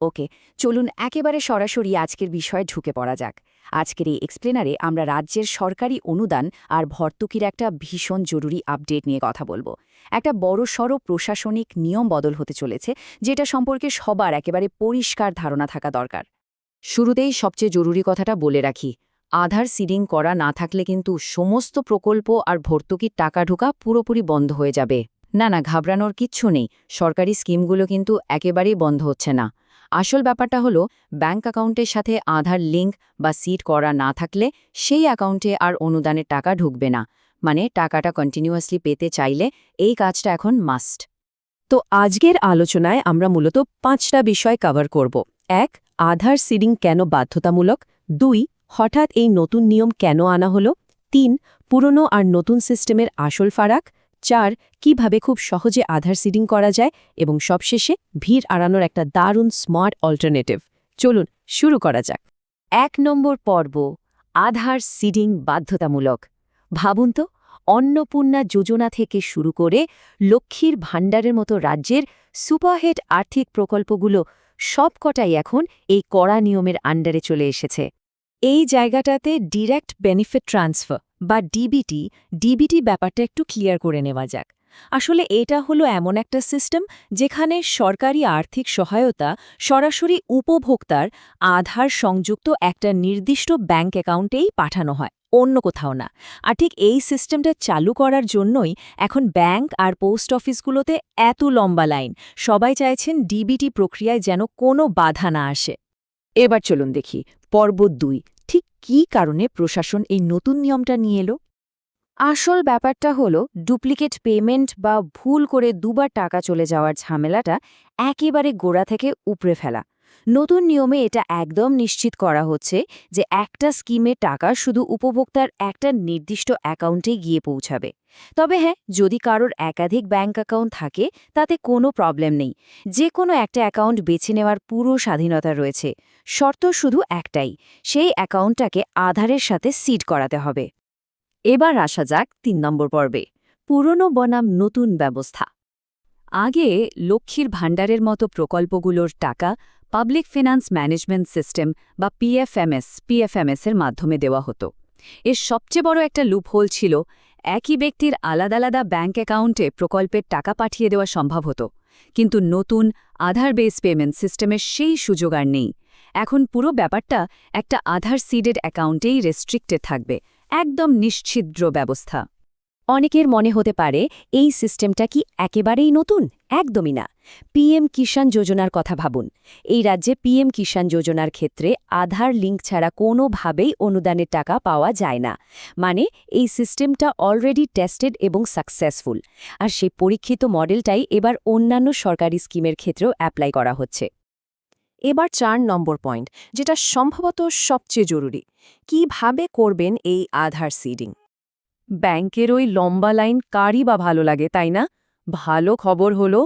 ওকে, চলুন একেবারে সরাসরি আজকের বিষয়ে ঢুকে পড়া যাক। আজকের এই এক্সপ্লেনারে আমরা রাজ্যের সরকারি অনুদান আর ভর্তুকির একটা ভীষণ জরুরি আপডেট নিয়ে কথা বলবো। একটা বড়সড় প্রশাসনিক নিয়ম বদল হতে চলেছে, যেটা সম্পর্কে সবার একেবারে পরিষ্কার ধারণা থাকা দরকার। শুরুতেই সবচেয়ে জরুরি কথাটা বলে রাখি, আধার সিডিং করা না থাকলে কিন্তু সমস্ত প্রকল্প আর ভর্তুকির টাকা ঢোকা পুরোপুরি বন্ধ হয়ে যাবে। না, ঘাবড়ানোর কিচ্ছু নেই, সরকারি স্কিমগুলো কিন্তু একেবারেই বন্ধ হচ্ছে না। আসল ব্যাপারটা হলো, ব্যাঙ্ক অ্যাকাউন্টের সাথে আধার লিঙ্ক বা সিড করা না থাকলে সেই অ্যাকাউন্টে আর অনুদানের টাকা ঢুকবে না। মানে টাকাটা কন্টিনিউয়াসলি পেতে চাইলে এই কাজটা এখন মাস্ট। তো আজকের আলোচনায় আমরা মূলত 5টা বিষয় কভার করব। 1. আধার সিডিং কেন বাধ্যতামূলক। 2. হঠাৎ এই নতুন নিয়ম কেন আনা হলো। 3. পুরনো আর নতুন সিস্টেমের আসল ফারাক। 4. কিভাবে খুব সহজে আধার সিডিং করা যায়, এবং সবশেষে ভিড় এড়ানোর একটা দারুণ স্মার্ট অল্টারনেটিভ। চলুন শুরু করা যাক। 1 নম্বর পর্ব, আধার সিডিং বাধ্যতামূলক। ভাবুন তো, অন্নপূর্ণা যোজনা থেকে শুরু করে লক্ষ্মীর ভাণ্ডারের মতো রাজ্যের সুপারহিট আর্থিক প্রকল্পগুলো সবকটাই এখন এই কড়া নিয়মের আন্ডারে চলে এসেছে। এই জায়গাটাতে ডিরেক্ট বেনিফিট ট্রান্সফার বা ডিবিটি ব্যাপারটা একটু ক্লিয়ার করে নেওয়া যাক। আসলে এটা হলো এমন একটা সিস্টেম যেখানে সরকারি আর্থিক সহায়তা সরাসরি উপভোক্তার আধার সংযুক্ত একটা নির্দিষ্ট ব্যাঙ্ক অ্যাকাউন্টেই পাঠানো হয়, অন্য কোথাও না। আর ঠিক এই সিস্টেমটা চালু করার জন্যই এখন ব্যাঙ্ক আর পোস্ট অফিসগুলোতে এত লম্বা লাইন। সবাই চাইছেন ডিবিটি প্রক্রিয়ায় যেন কোনো বাধা না আসে। এবার চলুন দেখি পর্ব 2, ঠিক কী কারণে প্রশাসন এই নতুন নিয়মটা নিয়ে এলো। আসল ব্যাপারটা হলো, ডুপ্লিকেট পেমেন্ট বা ভুল করে দুবার টাকা চলে যাওয়ার ঝামেলাটা একেবারে গোড়া থেকে উপড়ে ফেলা। নতুন নিয়মে এটা একদম নিশ্চিত করা হচ্ছে যে একটা স্কিমে টাকা শুধু উপভোক্তার একটা নির্দিষ্ট অ্যাকাউন্টে গিয়ে পৌঁছাবে। তবে হ্যাঁ, যদি কারোর একাধিক ব্যাঙ্ক অ্যাকাউন্ট থাকে তাতে কোনো প্রবলেম নেই, যে কোনো একটা অ্যাকাউন্ট বেছে নেওয়ার পুরো স্বাধীনতা রয়েছে। শর্ত শুধু একটাই, সেই অ্যাকাউন্টটাকে আধারের সাথে সিড করাতে হবে। এবার আসা যাক 3 নম্বর পর্বে, পুরনো বনাম নতুন ব্যবস্থা। আগে লক্ষ্মীর ভাণ্ডারের মতো প্রকল্পগুলোর টাকা পাবলিক ফিনান্স ম্যানেজমেন্ট সিস্টেম বা পিএফএমএস এর মাধ্যমে দেওয়া হতো। এর সবচেয়ে বড় একটা লুপহোল ছিল, একই ব্যক্তির আলাদা আলাদা ব্যাঙ্ক অ্যাকাউন্টে প্রকল্পের টাকা পাঠিয়ে দেওয়া সম্ভব হতো। কিন্তু নতুন আধার বেস পেমেন্ট সিস্টেমের সেই সুযোগ আর নেই। এখন পুরো ব্যাপারটা একটা আধার সিডেড অ্যাকাউন্টেই রেস্ট্রিক্টেড থাকবে, একদম নিশ্ছিদ্র ব্যবস্থা। অনেকের মনে হতে পারে এই সিস্টেমটা কি একেবারেই নতুন? একদমই না। পিএম কিষাণ যোজনার কথা ভাবুন। এই রাজ্যে পিএম কিষাণ যোজনার ক্ষেত্রে আধার লিঙ্ক ছাড়া কোনোভাবেই অনুদানের টাকা পাওয়া যায় না। মানে এই সিস্টেমটা অলরেডি টেস্টেড এবং সাকসেসফুল। আর সেই পরীক্ষিত মডেলটাই এবার অন্যান্য সরকারি স্কিমের ক্ষেত্রেও অ্যাপ্লাই করা হচ্ছে। এবার 4 নম্বর পয়েন্ট, যেটা সম্ভবত সবচেয়ে জরুরি। কিভাবে করবেন এই আধার সিডিং? ব্যাংকের ওই লম্বা লাইন কারই বা ভালো লাগে, তাই না? ভালো খবর হলো,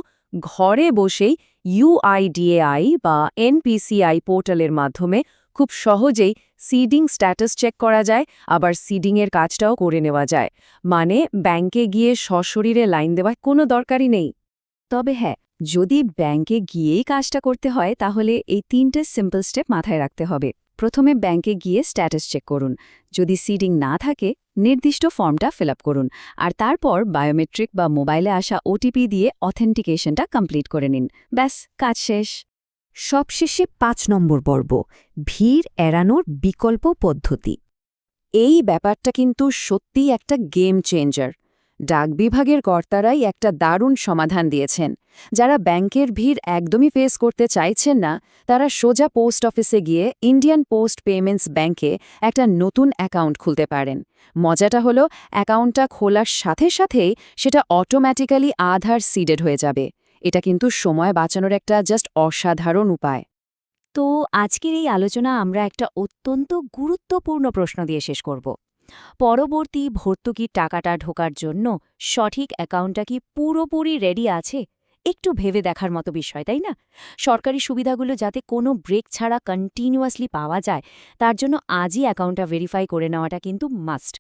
ঘরে বসেই ইউআইডিএআই বা এনপিসিআই পোর্টালের মাধ্যমে খুব সহজেই সিডিং স্ট্যাটাস চেক করা যায়, আবার সিডিংয়ের কাজটাও করে নেওয়া যায়। মানে ব্যাংকে গিয়ে সশরীরে লাইন দেওয়ার কোনো দরকারই নেই। তবে হ্যাঁ, যদি ব্যাংকে গিয়েই কাজটা করতে হয় তাহলে এই 3টে সিম্পল স্টেপ মাথায় রাখতে হবে। প্রথমে ব্যাংকে গিয়ে স্ট্যাটাস চেক করুন। যদি সিডিং না থাকে, নির্দিষ্ট ফর্মটা ফিল আপ করুন, আর তারপর বায়োমেট্রিক বা মোবাইলে আসা ওটিপি দিয়ে অথেন্টিকেশনটা কমপ্লিট করে নিন। ব্যাস, কাজ শেষ। সবশেষে 5 নম্বর পর্ব, ভিড় এড়ানোর বিকল্প পদ্ধতি। এই ব্যাপারটা কিন্তু সত্যিই একটা গেম চেঞ্জার। ডাক বিভাগের কর্তারাই একটা দারুণ সমাধান দিয়েছেন। যারা ব্যাংকের ভিড় একদমই ফেস করতে চাইছেন না, তারা সোজা পোস্ট অফিসে গিয়ে ইন্ডিয়ান পোস্ট পেমেন্টস ব্যাংকে একটা নতুন অ্যাকাউন্ট খুলতে পারেন। মজাটা হলো, অ্যাকাউন্টটা খোলার সাথে সাথেই সেটা অটোম্যাটিক্যালি আধার সিডেড হয়ে যাবে। এটা কিন্তু সময় বাঁচানোর একটা জাস্ট অসাধারণ উপায়। তো আজকের এই আলোচনা আমরা একটা অত্যন্ত গুরুত্বপূর্ণ প্রশ্ন দিয়ে শেষ করব। পরবর্তী ভর্তুকির টাকাটা ঢোকার জন্য সঠিক অ্যাকাউন্টটা কি পুরোপুরি রেডি আছে? একটু ভেবে দেখার মতো বিষয়, তাই না? সরকারি সুবিধাগুলো যাতে কোনো ব্রেক ছাড়া কন্টিনিউয়াসলি পাওয়া যায়, তার জন্য আজই অ্যাকাউন্টটা ভেরিফাই করে নেওয়াটা কিন্তু মাস্ট।